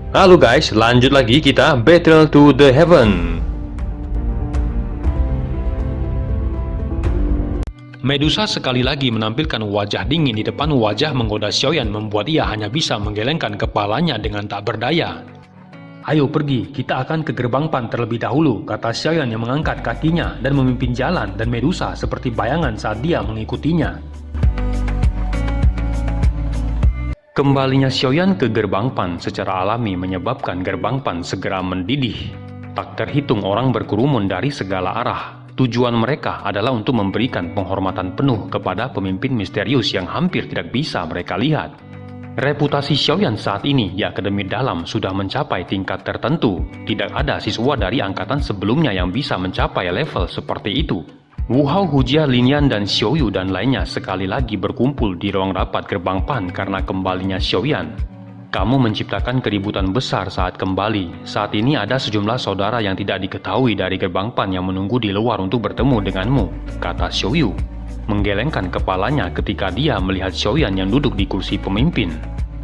Halo guys, lanjut lagi kita Battle to the Heaven. Medusa sekali lagi menampilkan wajah dingin di depan wajah menggoda Xiaoyan, membuat ia hanya bisa menggelengkan kepalanya dengan tak berdaya. Ayo pergi, kita akan ke gerbang Pan terlebih dahulu, kata Xiaoyan yang mengangkat kakinya dan memimpin jalan, dan Medusa seperti bayangan saat dia mengikutinya. Kembalinya Xiaoyan ke gerbang Pan secara alami menyebabkan gerbang Pan segera mendidih. Tak terhitung orang berkerumun dari segala arah. Tujuan mereka adalah untuk memberikan penghormatan penuh kepada pemimpin misterius yang hampir tidak bisa mereka lihat. Reputasi Xiaoyan saat ini di Akademi Dalam sudah mencapai tingkat tertentu. Tidak ada siswa dari angkatan sebelumnya yang bisa mencapai level seperti itu. Wu Hao, Hujia, Linian, dan Xiaoyu dan lainnya sekali lagi berkumpul di ruang rapat gerbang Pan karena kembalinya Xiaoyan. Kamu menciptakan keributan besar saat kembali. Saat ini ada sejumlah saudara yang tidak diketahui dari gerbang Pan yang menunggu di luar untuk bertemu denganmu, kata Xiaoyu, menggelengkan kepalanya ketika dia melihat Xiaoyan yang duduk di kursi pemimpin.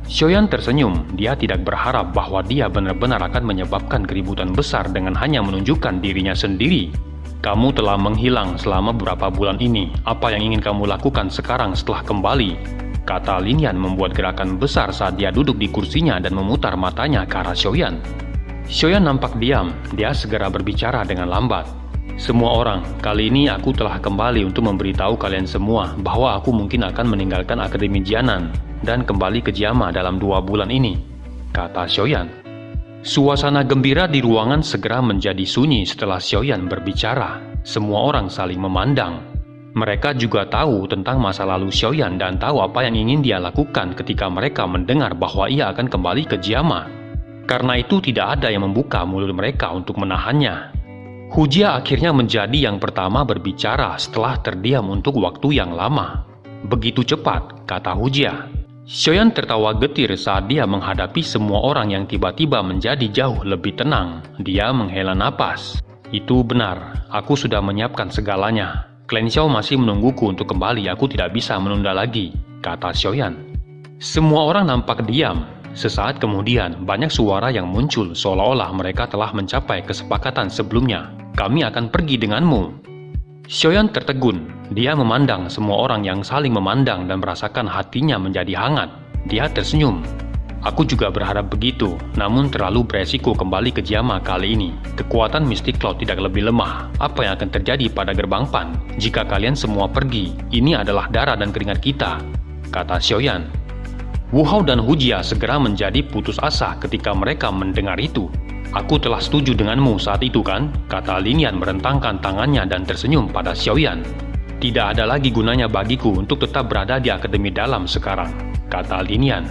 Xiaoyan tersenyum. Dia tidak berharap bahwa dia benar-benar akan menyebabkan keributan besar dengan hanya menunjukkan dirinya sendiri. Kamu telah menghilang selama beberapa bulan ini. Apa yang ingin kamu lakukan sekarang setelah kembali? Kata Linian membuat gerakan besar saat dia duduk di kursinya dan memutar matanya ke arah Xiaoyan. Xiaoyan nampak diam. Dia segera berbicara dengan lambat. Semua orang, kali ini aku telah kembali untuk memberitahu kalian semua bahwa aku mungkin akan meninggalkan Akademi Jianan dan kembali ke Jiama dalam 2 bulan ini, kata Xiaoyan. Suasana gembira di ruangan segera menjadi sunyi setelah Xiaoyan berbicara. Semua orang saling memandang. Mereka juga tahu tentang masa lalu Xiaoyan dan tahu apa yang ingin dia lakukan ketika mereka mendengar bahwa ia akan kembali ke Jiama. Karena itu tidak ada yang membuka mulut mereka untuk menahannya. Hujia akhirnya menjadi yang pertama berbicara setelah terdiam untuk waktu yang lama. Begitu cepat, kata Hujia. Xiaoyan tertawa getir saat dia menghadapi semua orang yang tiba-tiba menjadi jauh lebih tenang. Dia menghela napas. Itu benar, aku sudah menyiapkan segalanya. Klan Xiao masih menungguku untuk kembali, aku tidak bisa menunda lagi, kata Xiaoyan. Semua orang nampak diam. Sesaat kemudian, banyak suara yang muncul seolah-olah mereka telah mencapai kesepakatan sebelumnya. Kami akan pergi denganmu. Xiaoyan tertegun. Dia memandang semua orang yang saling memandang dan merasakan hatinya menjadi hangat. Dia tersenyum. Aku juga berharap begitu, namun terlalu beresiko kembali ke Jiama kali ini. Kekuatan Mystic Cloud tidak lebih lemah. Apa yang akan terjadi pada gerbang Pan jika kalian semua pergi? Ini adalah darah dan keringat kita, kata Xiaoyan. Wu Hao dan Hujia segera menjadi putus asa ketika mereka mendengar itu. Aku telah setuju denganmu saat itu kan? Kata Linian merentangkan tangannya dan tersenyum pada Xiaoyan. Tidak ada lagi gunanya bagiku untuk tetap berada di Akademi Dalam sekarang, kata Linian.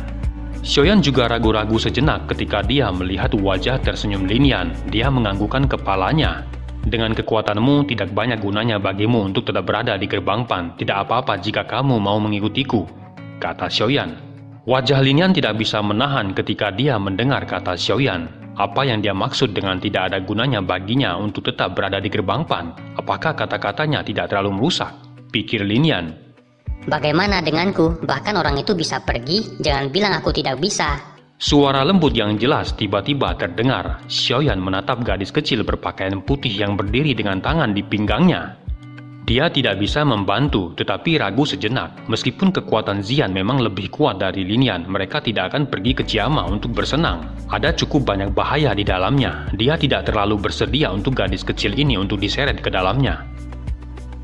Xiaoyan juga ragu-ragu sejenak ketika dia melihat wajah tersenyum Linian. Dia menganggukkan kepalanya. Dengan kekuatanmu tidak banyak gunanya bagimu untuk tetap berada di gerbang Pan. Tidak apa-apa jika kamu mau mengikutiku, kata Xiaoyan. Wajah Linian tidak bisa menahan ketika dia mendengar kata Xiaoyan. Apa yang dia maksud dengan tidak ada gunanya baginya untuk tetap berada di gerbang Pan? Apakah kata-katanya tidak terlalu merusak? Pikir Linian. Bagaimana denganku? Bahkan orang itu bisa pergi, jangan bilang aku tidak bisa. Suara lembut yang jelas tiba-tiba terdengar. Xiaoyan menatap gadis kecil berpakaian putih yang berdiri dengan tangan di pinggangnya. Dia tidak bisa membantu, tetapi ragu sejenak. Meskipun kekuatan Xian memang lebih kuat dari Linian, mereka tidak akan pergi ke Jiama untuk bersenang. Ada cukup banyak bahaya di dalamnya. Dia tidak terlalu bersedia untuk gadis kecil ini untuk diseret ke dalamnya.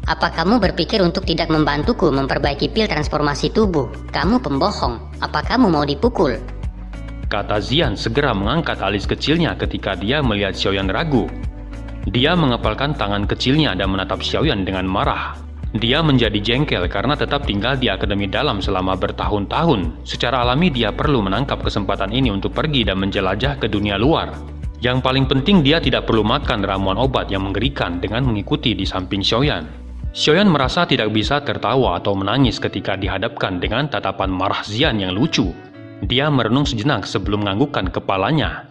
Apa kamu berpikir untuk tidak membantuku memperbaiki pil transformasi tubuh? Kamu pembohong. Apa kamu mau dipukul? Kata Xian segera mengangkat alis kecilnya ketika dia melihat Xiaoyan ragu. Dia mengepalkan tangan kecilnya dan menatap Xiaoyan dengan marah. Dia menjadi jengkel karena tetap tinggal di Akademi Dalam selama bertahun-tahun. Secara alami dia perlu menangkap kesempatan ini untuk pergi dan menjelajah ke dunia luar. Yang paling penting dia tidak perlu makan ramuan obat yang mengerikan dengan mengikuti di samping Xiaoyan. Xiaoyan merasa tidak bisa tertawa atau menangis ketika dihadapkan dengan tatapan marah Xian yang lucu. Dia merenung sejenak sebelum menganggukkan kepalanya.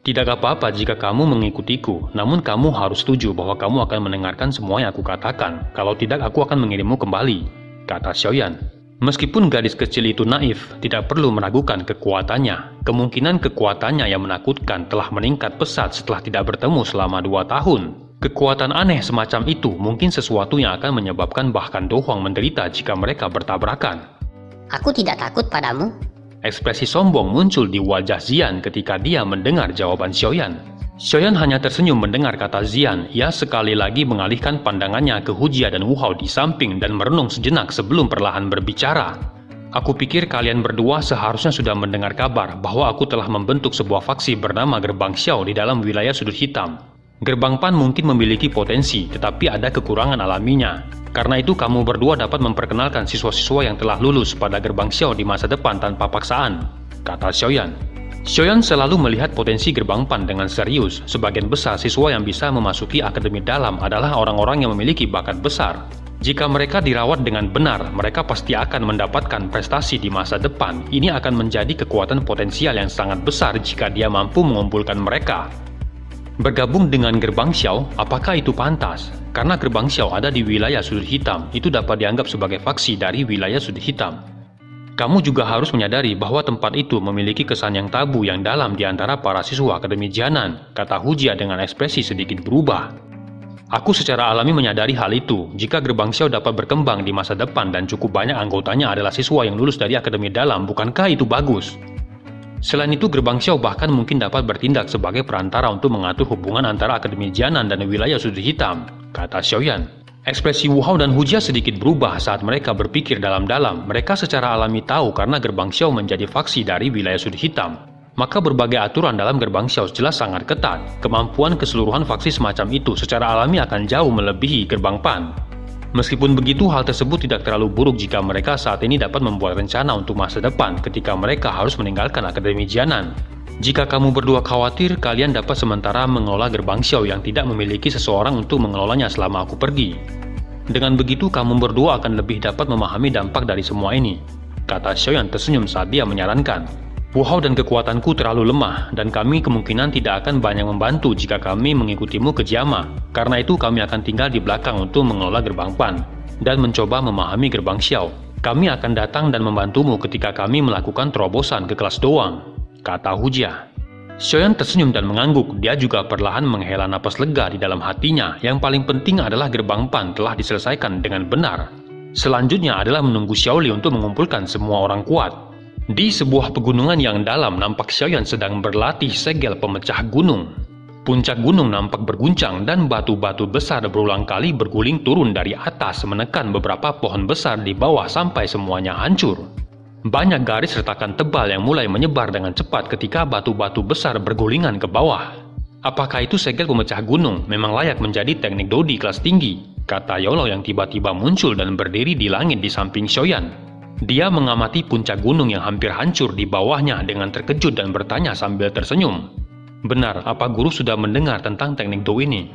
Tidak apa-apa jika kamu mengikutiku, namun kamu harus setuju bahwa kamu akan mendengarkan semua yang aku katakan. Kalau tidak, aku akan mengirimmu kembali, kata Xiaoyan. Meskipun gadis kecil itu naif, tidak perlu meragukan kekuatannya. Kemungkinan kekuatannya yang menakutkan telah meningkat pesat setelah tidak bertemu selama 2 tahun. Kekuatan aneh semacam itu mungkin sesuatu yang akan menyebabkan bahkan Do Hwang menderita jika mereka bertabrakan. Aku tidak takut padamu. Ekspresi sombong muncul di wajah Xian ketika dia mendengar jawaban Xiaoyan. Xiaoyan hanya tersenyum mendengar kata Xian. Ia sekali lagi mengalihkan pandangannya ke Hujia dan Wu Hao di samping dan merenung sejenak sebelum perlahan berbicara. Aku pikir kalian berdua seharusnya sudah mendengar kabar bahwa aku telah membentuk sebuah faksi bernama Gerbang Xiao di dalam wilayah Sudut Hitam. Gerbang Pan mungkin memiliki potensi, tetapi ada kekurangan alaminya. Karena itu kamu berdua dapat memperkenalkan siswa-siswa yang telah lulus pada Gerbang Xiao di masa depan tanpa paksaan, kata Xiaoyan. Xiaoyan selalu melihat potensi Gerbang Pan dengan serius. Sebagian besar siswa yang bisa memasuki Akademi Dalam adalah orang-orang yang memiliki bakat besar. Jika mereka dirawat dengan benar, mereka pasti akan mendapatkan prestasi di masa depan. Ini akan menjadi kekuatan potensial yang sangat besar jika dia mampu mengumpulkan mereka. Bergabung dengan Gerbang Xiao, apakah itu pantas? Karena Gerbang Xiao ada di wilayah Sudut Hitam, itu dapat dianggap sebagai faksi dari wilayah Sudut Hitam. Kamu juga harus menyadari bahwa tempat itu memiliki kesan yang tabu yang dalam di antara para siswa Akademi Jianan, kata Hujia dengan ekspresi sedikit berubah. Aku secara alami menyadari hal itu. Jika Gerbang Xiao dapat berkembang di masa depan dan cukup banyak anggotanya adalah siswa yang lulus dari Akademi Dalam, bukankah itu bagus? Selain itu, Gerbang Xiao bahkan mungkin dapat bertindak sebagai perantara untuk mengatur hubungan antara Akademi Jianan dan wilayah Sudut Hitam, kata Xiaoyan. Ekspresi Wu Hao dan Hujia sedikit berubah saat mereka berpikir dalam-dalam. Mereka secara alami tahu karena Gerbang Xiao menjadi faksi dari wilayah Sudut Hitam. Maka berbagai aturan dalam Gerbang Xiao jelas sangat ketat. Kemampuan keseluruhan faksi semacam itu secara alami akan jauh melebihi Gerbang Pan. Meskipun begitu, hal tersebut tidak terlalu buruk jika mereka saat ini dapat membuat rencana untuk masa depan ketika mereka harus meninggalkan Akademi Jianan. Jika kamu berdua khawatir, kalian dapat sementara mengelola Gerbang Xiao yang tidak memiliki seseorang untuk mengelolanya selama aku pergi. Dengan begitu, kamu berdua akan lebih dapat memahami dampak dari semua ini, kata Xiaoyan tersenyum saat dia menyarankan. Wu Hao dan kekuatanku terlalu lemah, dan kami kemungkinan tidak akan banyak membantu jika kami mengikutimu ke Jiama. Karena itu kami akan tinggal di belakang untuk mengelola Gerbang Pan, dan mencoba memahami Gerbang Xiao. Kami akan datang dan membantumu ketika kami melakukan terobosan ke kelas doang, kata Hujia. Xiaoyan tersenyum dan mengangguk. Dia juga perlahan menghela napas lega di dalam hatinya. Yang paling penting adalah Gerbang Pan telah diselesaikan dengan benar. Selanjutnya adalah menunggu Xiaoli untuk mengumpulkan semua orang kuat. Di sebuah pegunungan yang dalam, nampak Xiaoyan sedang berlatih segel pemecah gunung. Puncak gunung nampak berguncang dan batu-batu besar berulang kali berguling turun dari atas menekan beberapa pohon besar di bawah sampai semuanya hancur. Banyak garis retakan tebal yang mulai menyebar dengan cepat ketika batu-batu besar bergulingan ke bawah. Apakah itu segel pemecah gunung? Memang layak menjadi teknik Dodi kelas tinggi, kata Yolo yang tiba-tiba muncul dan berdiri di langit di samping Xiaoyan. Dia mengamati puncak gunung yang hampir hancur di bawahnya dengan terkejut dan bertanya sambil tersenyum. Benar, apa guru sudah mendengar tentang teknik Do ini?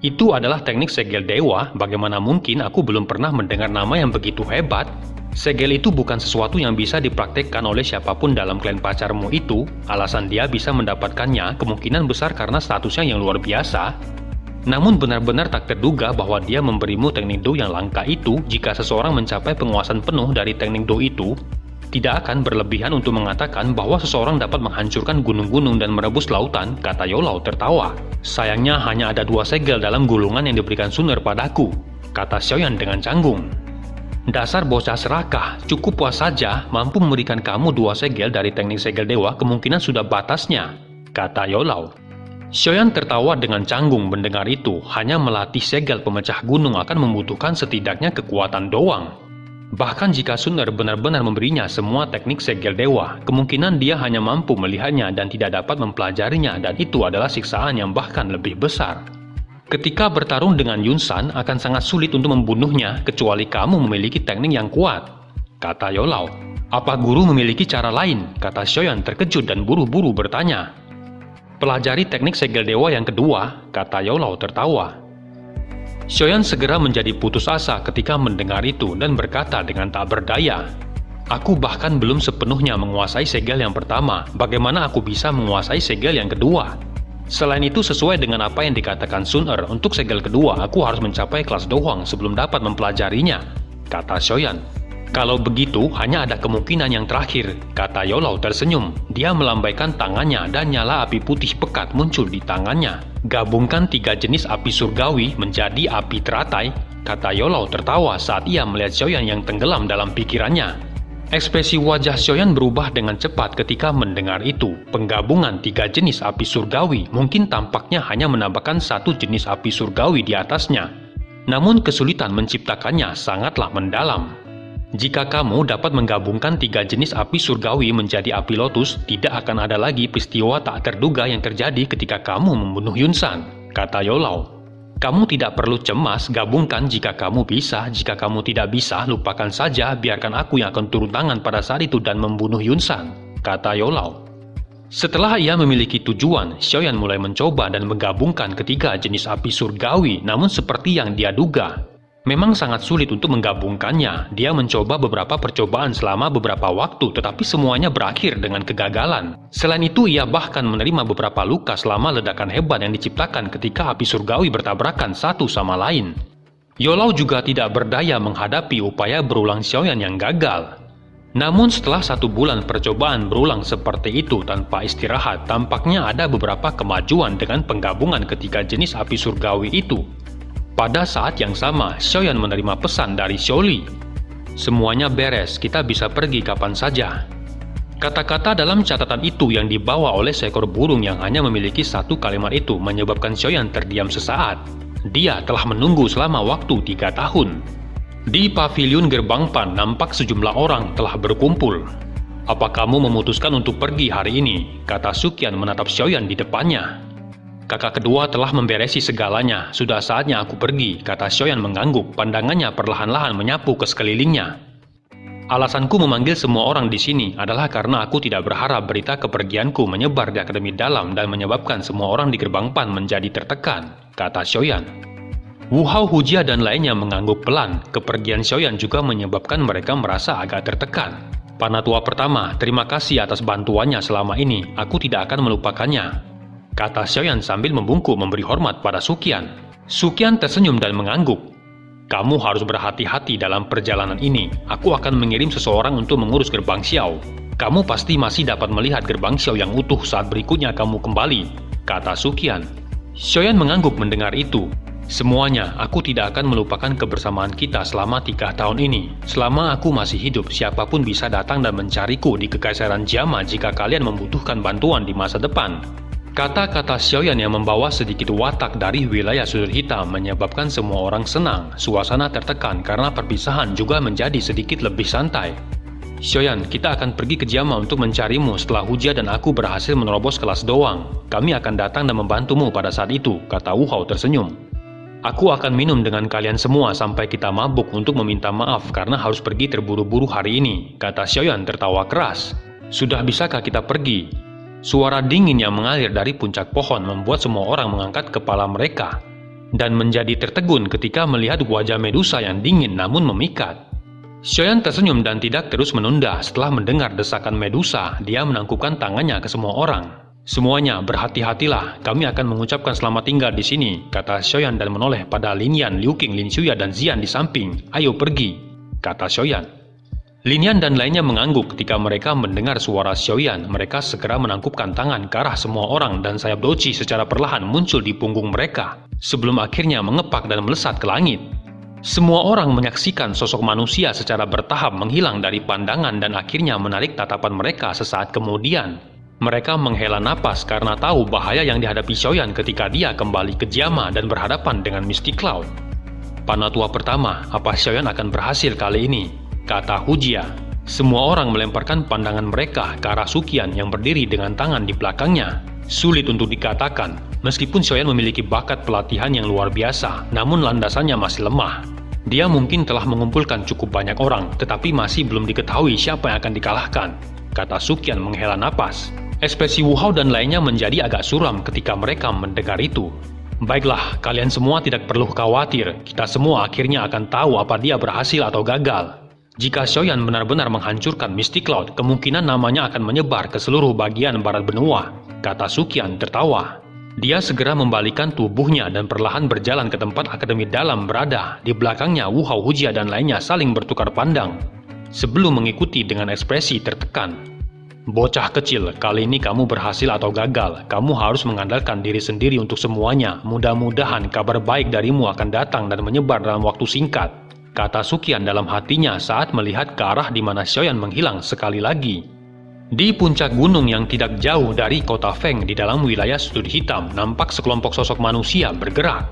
Itu adalah teknik segel dewa. Bagaimana mungkin aku belum pernah mendengar nama yang begitu hebat? Segel itu bukan sesuatu yang bisa dipraktekkan oleh siapapun dalam klan pacarmu itu. Alasan dia bisa mendapatkannya kemungkinan besar karena statusnya yang luar biasa. Namun benar-benar tak terduga bahwa dia memberimu teknik Do yang langka itu. Jika seseorang mencapai penguasaan penuh dari teknik Do itu, tidak akan berlebihan untuk mengatakan bahwa seseorang dapat menghancurkan gunung-gunung dan merebus lautan, kata Yolau tertawa. Sayangnya hanya ada 2 segel dalam gulungan yang diberikan Suner padaku, kata Xiaoyan dengan canggung. Dasar bocah serakah, cukup puas saja mampu memberikan kamu 2 segel dari teknik segel dewa kemungkinan sudah batasnya, kata Yolau. Xiaoyan tertawa dengan canggung mendengar itu. Hanya melatih segel pemecah gunung akan membutuhkan setidaknya kekuatan doang. Bahkan jika Suner benar-benar memberinya semua teknik segel dewa, kemungkinan dia hanya mampu melihatnya dan tidak dapat mempelajarinya, dan itu adalah siksaan yang bahkan lebih besar. Ketika bertarung dengan Yunsan, akan sangat sulit untuk membunuhnya kecuali kamu memiliki teknik yang kuat, kata Yolau. Apa guru memiliki cara lain? Kata Xiaoyan terkejut dan buru-buru bertanya. Pelajari teknik segel dewa yang kedua, kata Yolau tertawa. Xiaoyan segera menjadi putus asa ketika mendengar itu dan berkata dengan tak berdaya, aku bahkan belum sepenuhnya menguasai segel yang pertama, bagaimana aku bisa menguasai segel yang kedua? Selain itu, sesuai dengan apa yang dikatakan Sun Er, untuk segel kedua aku harus mencapai kelas Do Hwang sebelum dapat mempelajarinya, kata Xiaoyan. Kalau begitu, hanya ada kemungkinan yang terakhir, kata Yolau tersenyum. Dia melambaikan tangannya dan nyala api putih pekat muncul di tangannya. Gabungkan 3 jenis api surgawi menjadi api teratai, kata Yolau tertawa saat ia melihat Xiaoyan yang tenggelam dalam pikirannya. Ekspresi wajah Xiaoyan berubah dengan cepat ketika mendengar itu. Penggabungan 3 jenis api surgawi mungkin tampaknya hanya menambahkan 1 jenis api surgawi di atasnya. Namun kesulitan menciptakannya sangatlah mendalam. Jika kamu dapat menggabungkan 3 jenis api surgawi menjadi api lotus, tidak akan ada lagi peristiwa tak terduga yang terjadi ketika kamu membunuh Yunsan, kata Yolau. Kamu tidak perlu cemas, gabungkan jika kamu bisa. Jika kamu tidak bisa, lupakan saja, biarkan aku yang akan turun tangan pada saat itu dan membunuh Yunsan, kata Yolau. Setelah ia memiliki tujuan, Xiaoyan mulai mencoba dan menggabungkan ketiga jenis api surgawi, namun seperti yang dia duga, memang sangat sulit untuk menggabungkannya. Dia mencoba beberapa percobaan selama beberapa waktu, tetapi semuanya berakhir dengan kegagalan. Selain itu, ia bahkan menerima beberapa luka selama ledakan hebat yang diciptakan ketika api surgawi bertabrakan satu sama lain. Yolau juga tidak berdaya menghadapi upaya berulang Xiaoyan yang gagal. Namun setelah 1 bulan percobaan berulang seperti itu tanpa istirahat, tampaknya ada beberapa kemajuan dengan penggabungan ketiga jenis api surgawi itu. Pada saat yang sama, Xiaoyan menerima pesan dari Xiaoli. Semuanya beres, kita bisa pergi kapan saja. Kata-kata dalam catatan itu yang dibawa oleh seekor burung yang hanya memiliki 1 kalimat itu menyebabkan Xiaoyan terdiam sesaat. Dia telah menunggu selama waktu 3 tahun. Di paviliun Gerbang Pan nampak sejumlah orang telah berkumpul. Apa kamu memutuskan untuk pergi hari ini? Kata Suqian menatap Xiaoyan di depannya. Kakak kedua telah memberesi segalanya, sudah saatnya aku pergi, kata Xiaoyan mengangguk, pandangannya perlahan-lahan menyapu ke sekelilingnya. Alasanku memanggil semua orang di sini adalah karena aku tidak berharap berita kepergianku menyebar di Akademi Dalam dan menyebabkan semua orang di Gerbang Pan menjadi tertekan, kata Xiaoyan. Wu Hao, Hujia dan lainnya mengangguk pelan. Kepergian Xiaoyan juga menyebabkan mereka merasa agak tertekan. Panatua pertama, terima kasih atas bantuannya selama ini, aku tidak akan melupakannya, kata Xiaoyan sambil membungkuk memberi hormat pada Suqian. Suqian tersenyum dan mengangguk. Kamu harus berhati-hati dalam perjalanan ini. Aku akan mengirim seseorang untuk mengurus Gerbang Xiao. Kamu pasti masih dapat melihat Gerbang Xiao yang utuh saat berikutnya kamu kembali, kata Suqian. Xiaoyan mengangguk mendengar itu. Semuanya, aku tidak akan melupakan kebersamaan kita selama 3 tahun ini. Selama aku masih hidup, siapapun bisa datang dan mencariku di Kekaisaran Jama jika kalian membutuhkan bantuan di masa depan. Kata-kata Xiaoyan yang membawa sedikit watak dari wilayah sudut hitam menyebabkan semua orang senang. Suasana tertekan karena perpisahan juga menjadi sedikit lebih santai. Xiaoyan, kita akan pergi ke Jama untuk mencarimu setelah Hujia dan aku berhasil menerobos kelas doang. Kami akan datang dan membantumu pada saat itu, kata Wu Hao tersenyum. Aku akan minum dengan kalian semua sampai kita mabuk untuk meminta maaf karena harus pergi terburu-buru hari ini, kata Xiaoyan tertawa keras. Sudah bisakah kita pergi? Suara dingin yang mengalir dari puncak pohon membuat semua orang mengangkat kepala mereka dan menjadi tertegun ketika melihat wajah Medusa yang dingin namun memikat. Xiaoyan tersenyum dan tidak terus menunda. Setelah mendengar desakan Medusa, dia menangkupkan tangannya ke semua orang. Semuanya berhati-hatilah, kami akan mengucapkan selamat tinggal di sini, kata Xiaoyan dan menoleh pada Lin Yan, Liu Qing, Lin Xuya dan Xian di samping. Ayo pergi, kata Xiaoyan. Lin Yan dan lainnya mengangguk ketika mereka mendengar suara Xiaoyan. Mereka segera menangkupkan tangan ke arah semua orang dan sayap Douqi secara perlahan muncul di punggung mereka sebelum akhirnya mengepak dan melesat ke langit. Semua orang menyaksikan sosok manusia secara bertahap menghilang dari pandangan dan akhirnya menarik tatapan mereka sesaat kemudian. Mereka menghela napas karena tahu bahaya yang dihadapi Xiaoyan ketika dia kembali ke Jama dan berhadapan dengan Mystic Cloud. Panatua pertama, apa Xiaoyan akan berhasil kali ini? Kata Hujia. Semua orang melemparkan pandangan mereka ke arah Suqian yang berdiri dengan tangan di belakangnya. Sulit untuk dikatakan, meskipun Xiaoyan memiliki bakat pelatihan yang luar biasa, namun landasannya masih lemah. Dia mungkin telah mengumpulkan cukup banyak orang, tetapi masih belum diketahui siapa yang akan dikalahkan, kata Suqian menghela napas. Ekspresi Wu Hao dan lainnya menjadi agak suram ketika mereka mendengar itu. Baiklah, kalian semua tidak perlu khawatir, kita semua akhirnya akan tahu apa dia berhasil atau gagal. Jika Xiaoyan benar-benar menghancurkan Mystic Cloud, kemungkinan namanya akan menyebar ke seluruh bagian barat benua, kata Suqian tertawa. Dia segera membalikan tubuhnya dan perlahan berjalan ke tempat Akademi Dalam berada. Di belakangnya, Wu Hao, Hujia dan lainnya saling bertukar pandang. sebelum mengikuti dengan ekspresi tertekan. Bocah kecil, kali ini kamu berhasil atau gagal. Kamu harus mengandalkan diri sendiri untuk semuanya. Mudah-mudahan kabar baik darimu akan datang dan menyebar dalam waktu singkat, kata Sukian dalam hatinya saat melihat ke arah di mana Xiaoyan menghilang sekali lagi. Di puncak gunung yang tidak jauh dari kota Feng di dalam wilayah sudut hitam, nampak sekelompok sosok manusia bergerak.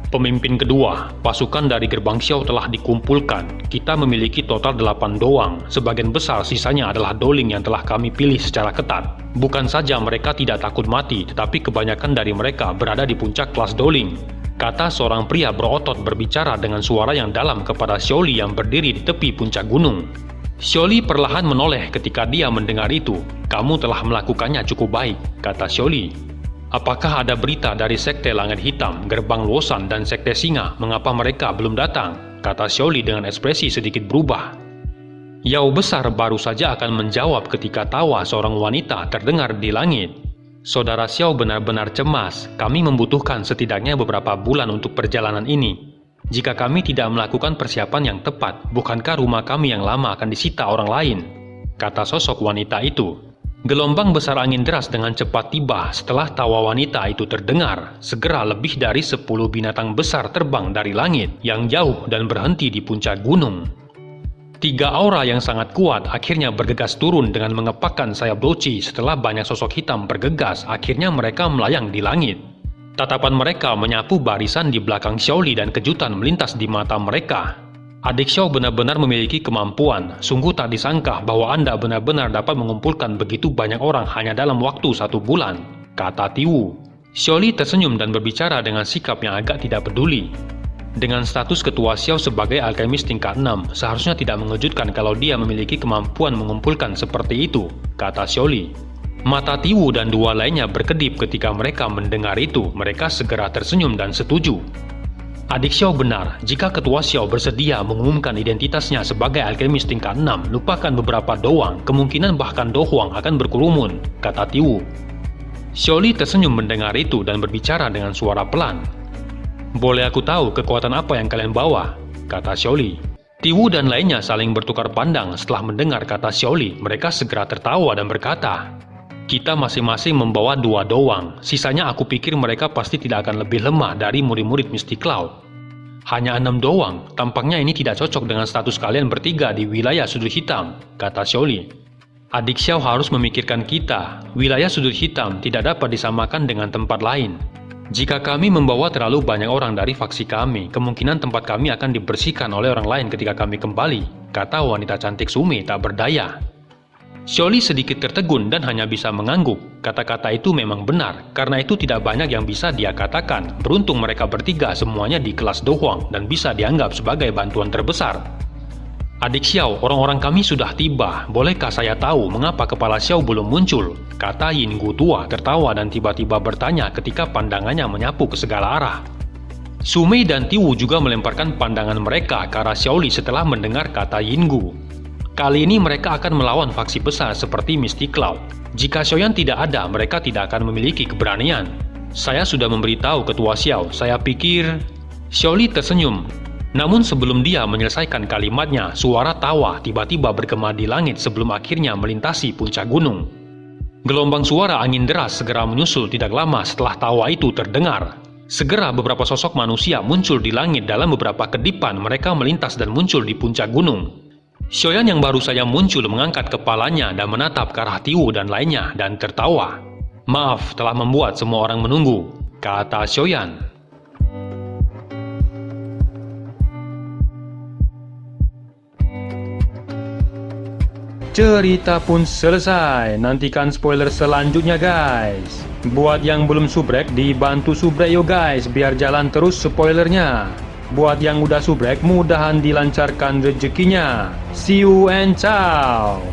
Pemimpin kedua, pasukan dari gerbang Xiao telah dikumpulkan. Kita memiliki total 8 doang. Sebagian besar sisanya adalah doling yang telah kami pilih secara ketat. Bukan saja mereka tidak takut mati, tetapi kebanyakan dari mereka berada di puncak kelas doling, kata seorang pria berotot berbicara dengan suara yang dalam kepada Xiaoli yang berdiri di tepi puncak gunung. Xiaoli perlahan menoleh ketika dia mendengar itu. Kamu telah melakukannya cukup baik, kata Xiaoli. Apakah ada berita dari Sekte Langit Hitam, Gerbang Luosan, dan Sekte Singa? Mengapa mereka belum datang? Kata Xiaoli dengan ekspresi sedikit berubah. Yao besar baru saja akan menjawab ketika tawa seorang wanita terdengar di langit. Saudara Xiao benar-benar cemas. Kami membutuhkan setidaknya beberapa bulan untuk perjalanan ini. Jika kami tidak melakukan persiapan yang tepat, bukankah rumah kami yang lama akan disita orang lain? Kata sosok wanita itu. Gelombang besar angin deras dengan cepat tiba setelah tawa wanita itu terdengar. Segera lebih dari 10 binatang besar terbang dari langit yang jauh dan berhenti di puncak gunung. 3 aura yang sangat kuat akhirnya bergegas turun dengan mengepakkan sayap loci. Setelah banyak sosok hitam bergegas, akhirnya mereka melayang di langit. Tatapan mereka menyapu barisan di belakang Xiaoli dan kejutan melintas di mata mereka. Adik Xiao benar-benar memiliki kemampuan. Sungguh tak disangka bahwa Anda benar-benar dapat mengumpulkan begitu banyak orang hanya dalam waktu 1 bulan, kata Tiwu. Xiaoli tersenyum dan berbicara dengan sikap yang agak tidak peduli. Dengan status ketua Xiao sebagai alkemis tingkat 6, seharusnya tidak mengejutkan kalau dia memiliki kemampuan mengumpulkan seperti itu, kata Xiaoli. Mata Tiwu dan 2 lainnya berkedip ketika mereka mendengar itu. Mereka segera tersenyum dan setuju. Adik Xiao benar, jika ketua Xiao bersedia mengumumkan identitasnya sebagai alkemis tingkat 6, lupakan beberapa doang, kemungkinan bahkan dohuang akan berkerumun, kata Tiwu. Xiaoli tersenyum mendengar itu dan berbicara dengan suara pelan. Boleh aku tahu kekuatan apa yang kalian bawa? Kata Xiaoli. Tiwu dan lainnya saling bertukar pandang setelah mendengar kata Xiaoli. Mereka segera tertawa dan berkata, kita masing-masing membawa 2 doang. Sisanya aku pikir mereka pasti tidak akan lebih lemah dari murid-murid Mystic Cloud. Hanya 6 doang. Tampaknya ini tidak cocok dengan status kalian bertiga di wilayah sudut hitam, kata Xiaoli. Adik Xiao harus memikirkan kita. Wilayah sudut hitam tidak dapat disamakan dengan tempat lain. Jika kami membawa terlalu banyak orang dari faksi kami, kemungkinan tempat kami akan dibersihkan oleh orang lain ketika kami kembali, kata wanita cantik Sumi tak berdaya. Xiaoli sedikit tertegun dan hanya bisa mengangguk. Kata-kata itu memang benar, karena itu tidak banyak yang bisa dia katakan. Beruntung mereka bertiga semuanya di kelas dohuang dan bisa dianggap sebagai bantuan terbesar. Adik Xiao, orang-orang kami sudah tiba. Bolehkah saya tahu mengapa kepala Xiao belum muncul? Kata Yinggu tua tertawa dan tiba-tiba bertanya ketika pandangannya menyapu ke segala arah. Sumei dan Tiwu juga melemparkan pandangan mereka ke arah Xiaoli setelah mendengar kata Yinggu. Kali ini mereka akan melawan faksi besar seperti Mystic Cloud. Jika Xiaoyan tidak ada, mereka tidak akan memiliki keberanian. Saya sudah memberitahu ketua Xiao, saya pikir... Xiaoli tersenyum. Namun sebelum dia menyelesaikan kalimatnya, suara tawa tiba-tiba bergema di langit sebelum akhirnya melintasi puncak gunung. Gelombang suara angin deras segera menyusul tidak lama setelah tawa itu terdengar. Segera beberapa sosok manusia muncul di langit dalam beberapa kedipan. Mereka melintas dan muncul di puncak gunung. Xiaoyan yang baru saja muncul mengangkat kepalanya dan menatap ke arah Tiwu dan lainnya dan tertawa. Maaf telah membuat semua orang menunggu, kata Xiaoyan. Cerita pun selesai, nantikan spoiler selanjutnya guys. Buat yang belum subrek, dibantu subrek yo guys, biar jalan terus spoilernya. Buat yang udah subrek, mudahan dilancarkan rezekinya. See you and ciao.